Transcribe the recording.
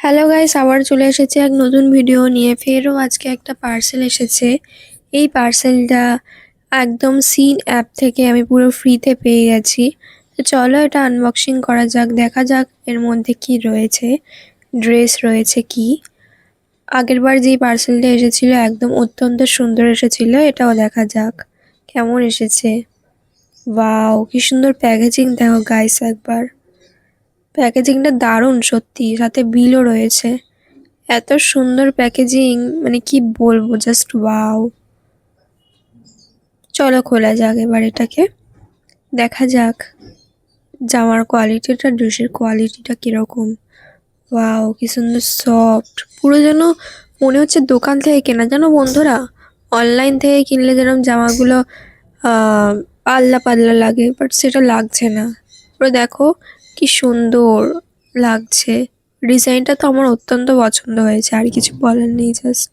Hello guys, আবার চলে এসেছে এক নতুন ভিডিও নিয়ে। ফেরও আজকে একটা পার্সেল এসেছে। এই পার্সেলটা একদম সিন অ্যাপ থেকে আমি পুরো ফ্রিতে পেয়ে গেছি। তো চলো এটা আনবক্সিং করা যাক, দেখা যাক এর মধ্যে কি রয়েছে। ড্রেস রয়েছে কি। আগেরবার যেই পার্সেলটা এসেছিল একদম অত্যন্ত সুন্দর এসেছিল, এটাও দেখা যাক কেমন এসেছে। ওয়াও, কি সুন্দর প্যাকেজিং দেখো গাইস একবার। প্যাকেজিংটা দারুণ সত্যি, সাথে বিলও রয়েছে। এত সুন্দর প্যাকেজিং, মানে কি বলবো, জাস্ট ওয়াও। চলো খোলা যাক এবার এটাকে, দেখা যাক জামার কোয়ালিটিটা, ড্রেসের কোয়ালিটিটা কিরকম। ওয়াও, কি সুন্দর সফট, পুরো যেন মনে হচ্ছে দোকান থেকে কেনা। জানো বন্ধুরা, অনলাইন থেকে কিনলে যেরকম জামাগুলো পাল্লা পাল্লা লাগে, বাট সেটা লাগছে না। পুরো দেখো কি সুন্দর লাগছে। ডিজাইনটা তো আমার অত্যন্ত পছন্দ হয়েছে, আর কিছু বলার নেই, জাস্ট